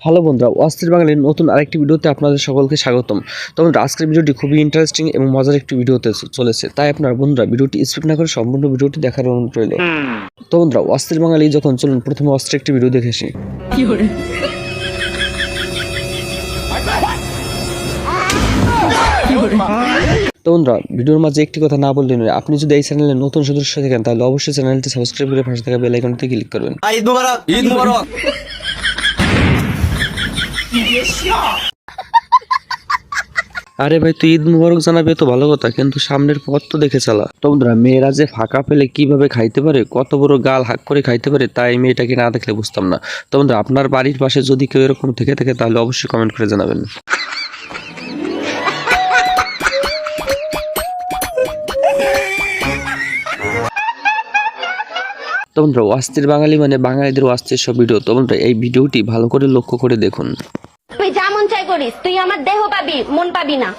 Hello বন্ধুরা, অস্থির বাঙালির নতুন আরেকটি ভিডিওতে আপনাদের সকলকে স্বাগতম। তো বন্ধুরা, আজকের ভিডিওটি খুবই ইন্টারেস্টিং এবং মজার একটি ভিডিওতে চলেছে, তাই আপনার বন্ধুরা ভিডিওটি স্কিপ না করে সম্পূর্ণ ভিডিওটি দেখার অনুরোধ রইল। তো বন্ধুরা, অস্থির বাঙালি যখন চলুন প্রথমে অস্থির একটি ভিডিও দেখে আসি। তো বন্ধুরা, ভিডিওর মাঝে একটি কথা না বললে নয়, আপনি যদি এই চ্যানেলে নতুন সদস্য থাকেন তাহলে অবশ্যই চ্যানেলটি সাবস্ক্রাইব করে পাশে থাকা বেল আইকনটিতে ক্লিক করবেন। ঈদ মুবারক, ঈদ মুবারক। আরে ভাই, তুই ঈদ মুবারক জানাবে তো ভালো কথা, কিন্তু সামনের পথ তো দেখে চালা। তো বন্ধুরা, মেয়েরা যে ফাঁকা পেলে কিভাবে খাইতে পারে, কত বড় গাল হাক করে খাইতে পারে, তাই মেয়েটাকে না দেখলে বুঝতাম না। তো বন্ধুরা, আপনার বাড়ির পাশে যদি কেউ এরকম থেকে থাকে তাহলে অবশ্যই কমেন্ট করে জানাবেন। তো বন্ধুরা, অস্থির বাঙালি মানে বাঙালিদের অস্থির সব ভিডিও। তো বন্ধুরা, এই ভিডিওটি ভালো করে লক্ষ্য করে দেখুন। তুই যা মন চাই করিস, তুই আমার দেহ পাবি, মন পাবি না।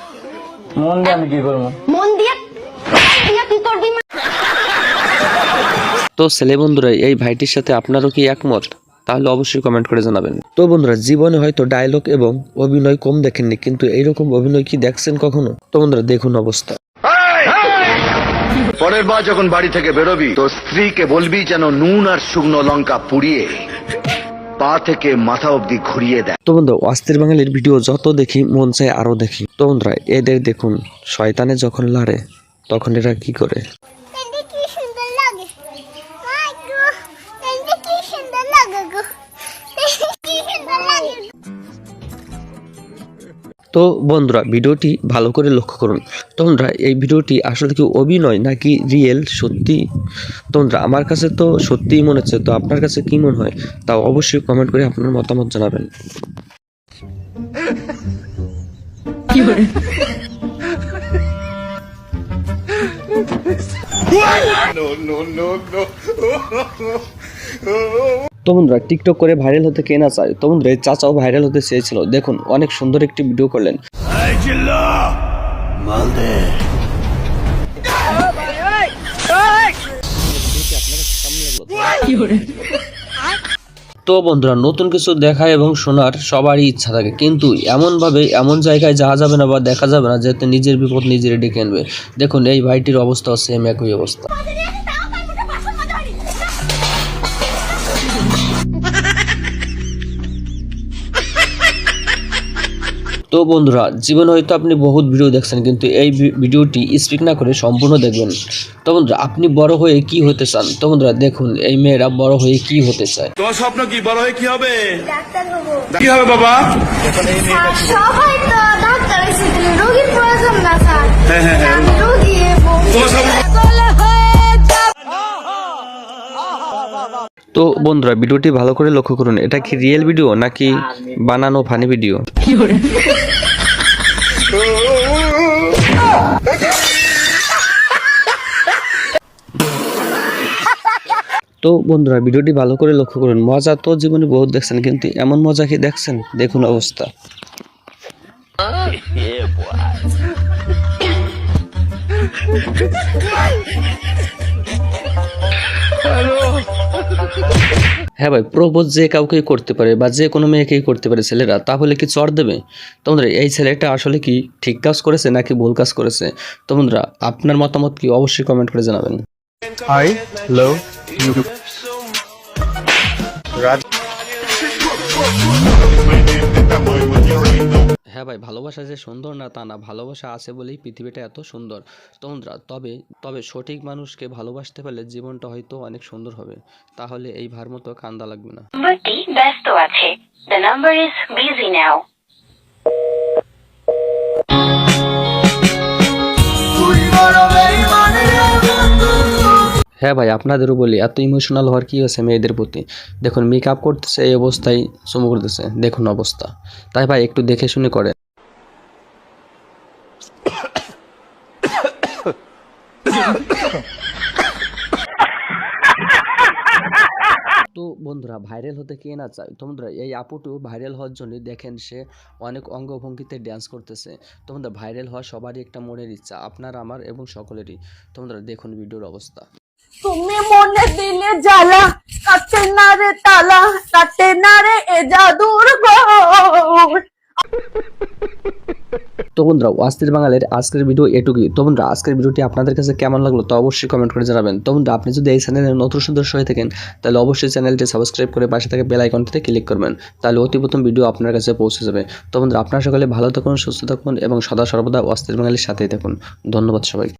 মন দিয়ে আমি কি করবো? মন দিয়ে তুই করবি না। তো ছেলে বন্ধুরা, এই ভাইটির সাথে আপনারও কি একমত? তাহলে অবশ্যই কমেন্ট করে জানাবেন। তো বন্ধুরা, জীবনে হয়তো ডায়লগ এবং অভিনয় কম দেখেননি, কিন্তু এইরকম অভিনয় কি দেখছেন কখনো? তো বন্ধুরা, দেখুন অবস্থা। পরের বার যখন বাড়ি থেকে বেরোবি তো স্ত্রীকে বলবি যেন নুন আর শুকনো লঙ্কা পুড়িয়ে পা থেকে মাথা অবধি ঘুরিয়ে দেয়। তো বন্ধুরা, অস্থির বাঙালির ভিডিও যত দেখি মন চায় আরো দেখি। তো বন্ধুরা, এদের দেখুন, শয়তানে যখন লাড়ে তখন এরা কি করে। তো বন্ধুরা, ভিডিওটি ভালো করে লক্ষ্য করুন। তো বন্ধুরা, এই ভিডিওটি আসলে কি অভিনয় নাকি রিয়েল সত্যি? তো বন্ধুরা, আমার কাছে তো সত্যিই মনে হচ্ছে। তো আপনার কাছে কি মনে হয় তাও অবশ্যই কমেন্ট করে আপনার মতামত জানাবেন। তো বন্ধুরা, টিকটক করে ভাইরাল হতে কে না চায়? তো বন্ধুরা, এই চাচাও ভাইরাল হতে চেয়েছিল। দেখুন, অনেক সুন্দর একটি ভিডিও করলেন। তো বন্ধুরা, নতুন কিছু দেখা এবং শোনার সবারই ইচ্ছা থাকে, কিন্তু এমনভাবে এমন জায়গায় যাওয়া যাবে না বা দেখা যাবে না যাতে নিজের বিপদ নিজের ডেকে আনবে। দেখুন, এই ভাইটির অবস্থা সেম একই অবস্থা। তো বন্ধুরা, জীবনে হয়তো আপনি বহুত ভিডিও দেখছেন, কিন্তু এই ভিডিওটি স্কিপ না করে সম্পূর্ণ দেখবেন। তো বন্ধুরা, আপনি বড় হয়ে কি হতে চান? তো বন্ধুরা, দেখুন এই মেয়েরা বড় হয়ে কি হতে চায়। তোমার স্বপ্ন কি? বড় হয়ে কি হবে? ডাক্তার হবো। কি হবে বাবা? সবাই তো ডাক্তার হইছে, কিন্তু রোগীর প্রয়োজন না স্যার। আমি রোগী হবো। তোমার স্বপ্ন তো বন্ধুরা, ভিডিওটি ভালো করে লক্ষ্য করুন। এটা কি রিয়েল ভিডিও নাকি বানানো ফানি ভিডিও? তো বন্ধুরা, ভিডিওটি ভালো করে লক্ষ্য করুন। মজা তো জীবনে বহুত দেখছেন, কিন্তু এমন মজা কি দেখছেন? দেখুন অবস্থা। হ্যাঁ ভাই, প্রপোজ যে কাউকেই করতে পারে বা যে কোনো মেয়েকেই করতে পারে ছেলেরা, তাহলে কি চড় দেবে? তো বন্ধুরা, এই ছেলেটা আসলে কি ঠিক কাজ করেছে নাকি ভুল কাজ করেছে? তো বন্ধুরা, আপনার মতামত কি অবশ্যই কমেন্ট করে জানাবেন। হাই, হ্যালো, হ্যাঁ ভাই, ভালোবাসা যে সুন্দর না তা না, ভালোবাসা আছে বলেই পৃথিবীটা এত সুন্দর। তো বন্ধুরা, তবে সঠিক মানুষকে ভালোবাসতে পারলে জীবনটা হয়তো অনেক সুন্দর হবে। তাহলে এই ভার মতো কান্দা লাগবে না। নাম্বারটি ব্যস্ত আছে। The number is busy now. হ্যাঁ ভাই, আপনাদেরও বলি, এত ইমোশনাল হওয়ার কি আছে মেয়েদের প্রতি? দেখুন, মেকআপ করতেছে, এই অবস্থায় চুমু করতেছে, দেখুন অবস্থা। তাই ভাই, একটু দেখে শুনে করে। তো বন্ধুরা, ভাইরাল হতে কে না চায়? তো বন্ধুরা, এই আপুটু ভাইরাল হওয়ার জন্য দেখেন সে অনেক অঙ্গভঙ্গিতে ড্যান্স করতেছে। তো বন্ধুরা, ভাইরাল হওয়া সবারই একটা মনের ইচ্ছা, আপনার আমার এবং সকলেরই। তো বন্ধুরা, দেখুন ভিডিওর অবস্থা। তুমি মনে দিলে জ্বালা, কাটে না রে তালা, কাটে না রে এ জাদুর ঘর। তো বন্ধুরা অস্থির বাঙালির আজকের ভিডিও এটুকুই। তো বন্ধুরা আজকের ভিডিওটি আপনাদের কাছে কেমন লাগলো তো অবশ্যই কমেন্ট করে জানাবেন। তো বন্ধুরা আপনি যদি এই চ্যানেলের নতুন সদস্য হয়ে থাকেন তাহলে অবশ্যই চ্যানেলটি সাবস্ক্রাইব করে পাশে থাকা বেল আইকনটিতে ক্লিক করবেন, তাহলে অতি প্রথম ভিডিও আপনার কাছে পৌঁছে যাবে। তো বন্ধুরা আপনারা সকলে ভালো থাকুন, সুস্থ থাকুন এবং সদা সর্বদা অস্থির বাঙালির সাথেই থাকুন। ধন্যবাদ সবাই।